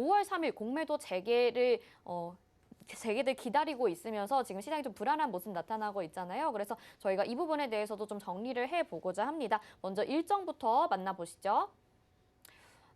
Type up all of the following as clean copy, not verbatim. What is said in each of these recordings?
5월 3일 공매도 재개를 재개들 기다리고 있으면서 지금 시장이 좀 불안한 모습 나타나고 있잖아요. 그래서 저희가 이 부분에 대해서도 좀 정리를 해보고자 합니다. 먼저 일정부터 만나보시죠.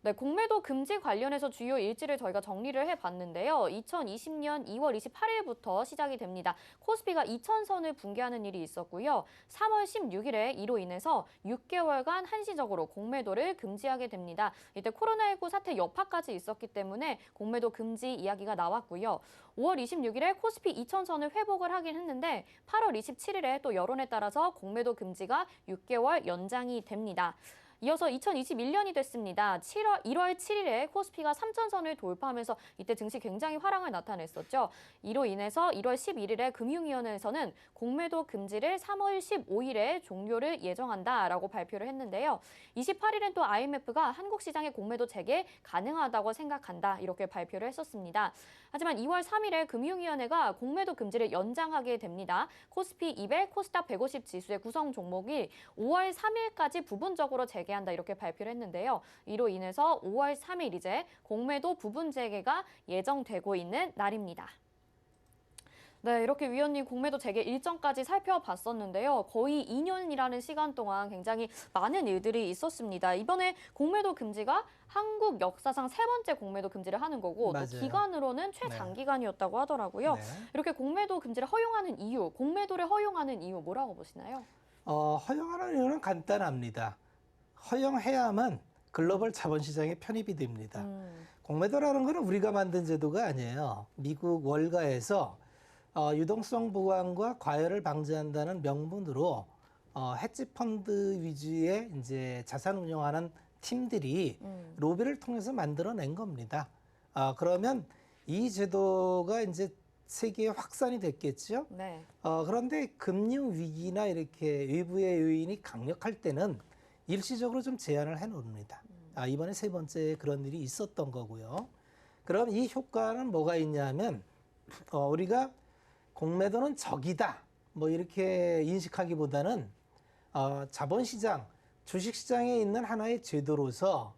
네, 공매도 금지 관련해서 주요 일지를 저희가 정리를 해봤는데요. 2020년 2월 28일부터 시작이 됩니다. 코스피가 2,000선을 붕괴하는 일이 있었고요. 3월 16일에 이로 인해서 6개월간 한시적으로 공매도를 금지하게 됩니다. 이때 코로나19 사태 여파까지 있었기 때문에 공매도 금지 이야기가 나왔고요. 5월 26일에 코스피 2,000선을 회복을 하긴 했는데 8월 27일에 또 여론에 따라서 공매도 금지가 6개월 연장이 됩니다. 이어서 2021년이 됐습니다. 1월 7일에 코스피가 3,000선을 돌파하면서 이때 증시 굉장히 화랑을 나타냈었죠. 이로 인해서 1월 11일에 금융위원회에서는 공매도 금지를 3월 15일에 종료를 예정한다라고 발표를 했는데요. 28일엔 또 IMF가 한국 시장의 공매도 재개 가능하다고 생각한다 이렇게 발표를 했었습니다. 하지만 2월 3일에 금융위원회가 공매도 금지를 연장하게 됩니다. 코스피 200, 코스닥 150 지수의 구성 종목이 5월 3일까지 부분적으로 재개한다 이렇게 발표를 했는데요. 이로 인해서 5월 3일 이제 공매도 부분 재개가 예정되고 있는 날입니다. 네, 이렇게 위원님 공매도 재개 일정까지 살펴봤었는데요. 거의 2년이라는 시간 동안 굉장히 많은 일들이 있었습니다. 이번에 공매도 금지가 한국 역사상 3번째 공매도 금지를 하는 거고 또 기간으로는 최장기간이었다고 하더라고요. 네. 이렇게 공매도 금지를 허용하는 이유, 공매도를 허용하는 이유 뭐라고 보시나요? 허용하는 이유는 간단합니다. 허용해야만 글로벌 자본시장에 편입이 됩니다. 공매도라는 것은 우리가 만든 제도가 아니에요. 미국 월가에서 유동성 보완과 과열을 방지한다는 명분으로 헤지펀드 위주의 이제 자산 운용하는 팀들이 로비를 통해서 만들어낸 겁니다. 그러면 이 제도가 이제 세계에 확산이 됐겠죠. 네. 그런데 금융 위기나 이렇게 외부의 요인이 강력할 때는 일시적으로 좀 제한을 해놓습니다. 이번에 3번째 그런 일이 있었던 거고요. 그럼 이 효과는 뭐가 있냐면 우리가 공매도는 적이다 뭐 이렇게 인식하기보다는 자본시장, 주식시장에 있는 하나의 제도로서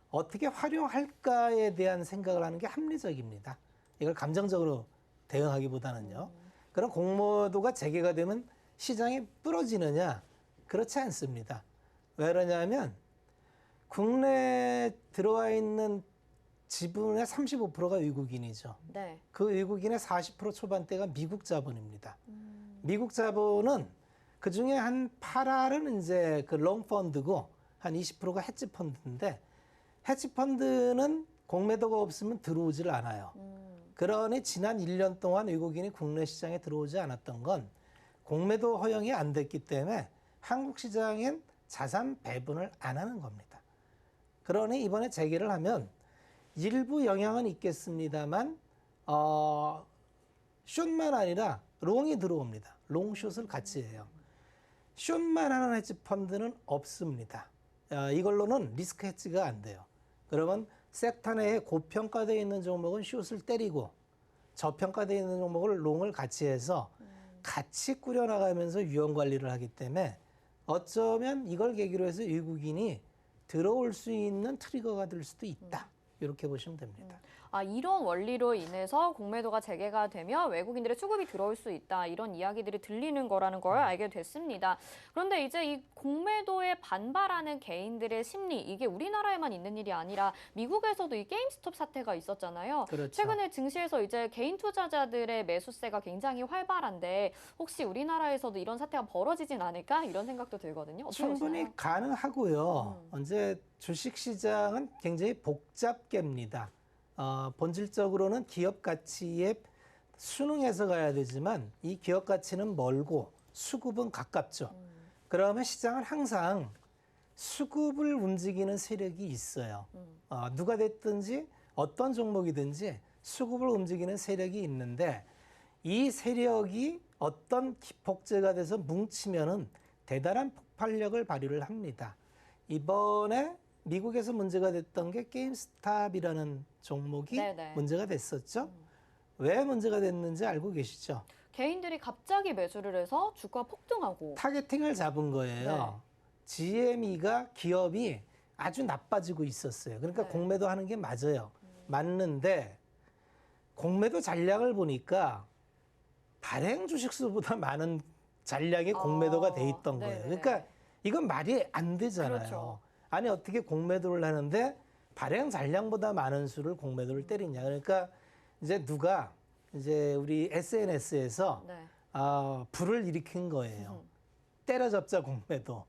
어떻게 활용할까에 대한 생각을 하는 게 합리적입니다. 이걸 감정적으로 대응하기보다는요. 그럼 공매도가 재개가 되면 시장이 부러지느냐? 그렇지 않습니다. 왜 그러냐면 국내에 들어와 있는 지분의 35%가 외국인이죠. 네. 그 외국인의 40% 초반대가 미국 자본입니다. 미국 자본은 그중에 한 8할은 이제 그 롱펀드고 한 20%가 헤지펀드인데 헤지펀드는 공매도가 없으면 들어오질 않아요. 그러니 지난 1년 동안 외국인이 국내 시장에 들어오지 않았던 건 공매도 허용이 안 됐기 때문에 한국 시장엔 자산 배분을 안 하는 겁니다. 그러니 이번에 재개를 하면 일부 영향은 있겠습니다만 숏만 아니라 롱이 들어옵니다. 롱숏을 같이 해요. 숏만 하는 헤지펀드는 없습니다. 이걸로는 리스크 헤지가 안 돼요. 그러면 섹터 내에 고평가되어 있는 종목은 숏을 때리고 저평가되어 있는 종목을 롱을 같이 해서 같이 꾸려나가면서 위험 관리를 하기 때문에 어쩌면 이걸 계기로 해서 외국인이 들어올 수 있는 트리거가 될 수도 있다. 이렇게 보시면 됩니다. 이런 원리로 인해서 공매도가 재개가 되면 외국인들의 수급이 들어올 수 있다. 이런 이야기들이 들리는 거라는 걸 알게 됐습니다. 그런데 이제 이 공매도에 반발하는 개인들의 심리, 이게 우리나라에만 있는 일이 아니라 미국에서도 이 게임스톱 사태가 있었잖아요. 그렇죠. 최근에 증시에서 이제 개인 투자자들의 매수세가 굉장히 활발한데 혹시 우리나라에서도 이런 사태가 벌어지진 않을까? 이런 생각도 들거든요. 충분히 보시나요? 가능하고요. 이제 주식시장은 굉장히 복잡계입니다. 본질적으로는 기업 가치에 순응해서 가야 되지만 이 기업 가치는 멀고 수급은 가깝죠. 그러면 시장은 항상 수급을 움직이는 세력이 있어요. 누가 됐든지 어떤 종목이든지 수급을 움직이는 세력이 있는데 이 세력이 어떤 기폭제가 돼서 뭉치면은 대단한 폭발력을 발휘를 합니다. 이번에 미국에서 문제가 됐던 게 게임스탑이라는 종목이 문제가 됐었죠. 왜 문제가 됐는지 알고 계시죠? 개인들이 갑자기 매수를 해서 주가가 폭등하고. 타겟팅을 잡은 거예요. GME가 기업이 아주 나빠지고 있었어요. 그러니까 공매도 하는 게 맞아요. 맞는데 공매도 잔량을 보니까 발행 주식수보다 많은 잔량이 공매도가 돼 있던 거예요. 네네. 그러니까 이건 말이 안 되잖아요. 그렇죠. 아니 어떻게 공매도를 하는데 발행 잔량보다 많은 수를 공매도를 때리냐. 그러니까 이제 누가 이제 우리 SNS에서 네. 불을 일으킨 거예요. 때려잡자 공매도.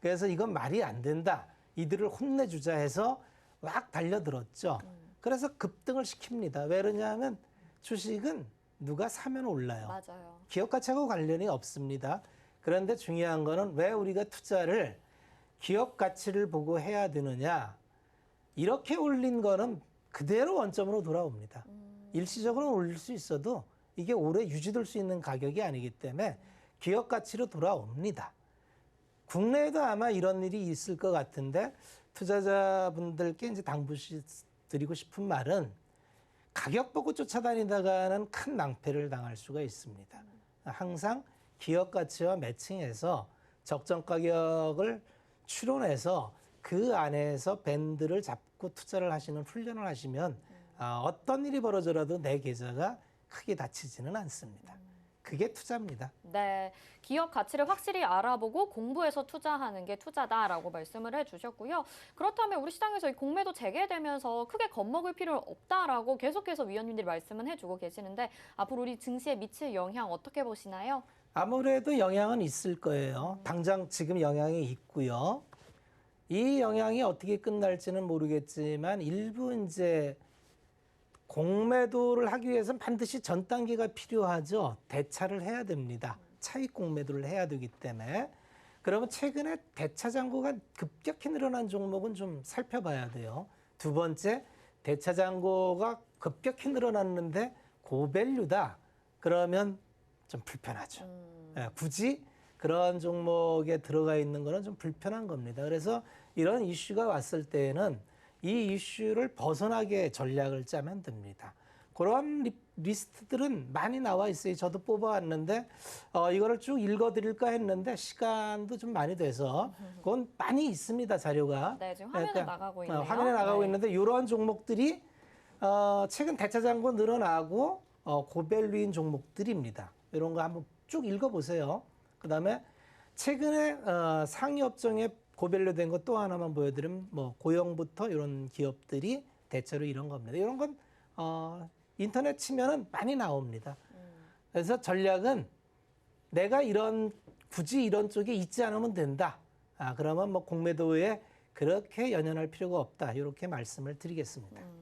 그래서 이건 말이 안 된다. 이들을 혼내주자 해서 막 달려들었죠. 그래서 급등을 시킵니다. 왜 그러냐면 주식은 누가 사면 올라요. 맞아요. 기업 가치하고 관련이 없습니다. 그런데 중요한 거는 왜 우리가 투자를 기업 가치를 보고 해야 되느냐. 이렇게 올린 거는 그대로 원점으로 돌아옵니다. 일시적으로 올릴 수 있어도 이게 오래 유지될 수 있는 가격이 아니기 때문에 기업 가치로 돌아옵니다. 국내에도 아마 이런 일이 있을 것 같은데 투자자분들께 이제 당부드리고 싶은 말은 가격 보고 쫓아다니다가는 큰 낭패를 당할 수가 있습니다. 항상 기업 가치와 매칭해서 적정 가격을 추론해서 그 안에서 밴드를 잡고 투자를 하시는 훈련을 하시면 어떤 일이 벌어져라도 내 계좌가 크게 다치지는 않습니다. 그게 투자입니다. 네, 기업 가치를 확실히 알아보고 공부해서 투자하는 게 투자다라고 말씀을 해주셨고요. 그렇다면 우리 시장에서 이 공매도 재개되면서 크게 겁먹을 필요는 없다라고 계속해서 위원님들이 말씀은 해주고 계시는데 앞으로 우리 증시에 미칠 영향 어떻게 보시나요? 아무래도 영향은 있을 거예요. 당장 지금 영향이 있고요. 이 영향이 어떻게 끝날지는 모르겠지만 일부 이제 공매도를 하기 위해서는 반드시 전 단계가 필요하죠. 대차를 해야 됩니다. 차익 공매도를 해야 되기 때문에. 그러면 최근에 대차 잔고가 급격히 늘어난 종목은 좀 살펴봐야 돼요. 두 번째, 대차 잔고가 급격히 늘어났는데 고밸류다. 그러면 좀 불편하죠. 굳이 그런 종목에 들어가 있는 거는 좀 불편한 겁니다. 그래서 이런 이슈가 왔을 때에는 이 이슈를 벗어나게 전략을 짜면 됩니다. 그런 리스트들은 많이 나와 있어요. 저도 뽑아왔는데 이거를 쭉 읽어드릴까 했는데 시간도 좀 많이 돼서 그건 많이 있습니다. 자료가. 네, 지금 화면에 나가고 있네요. 화면에 나가고 네. 있는데 이런 종목들이 최근 대차 잔고 늘어나고 고밸류인 종목들입니다. 이런 거 한번 쭉 읽어보세요. 그다음에 최근에 상위 업종에 고밸류 된 거 또 하나만 보여드리면 뭐 고영부터 이런 기업들이 대체로 이런 겁니다. 이런 건 인터넷 치면은 많이 나옵니다. 그래서 전략은 내가 굳이 이런 쪽에 있지 않으면 된다. 그러면 뭐 공매도에 그렇게 연연할 필요가 없다. 이렇게 말씀을 드리겠습니다.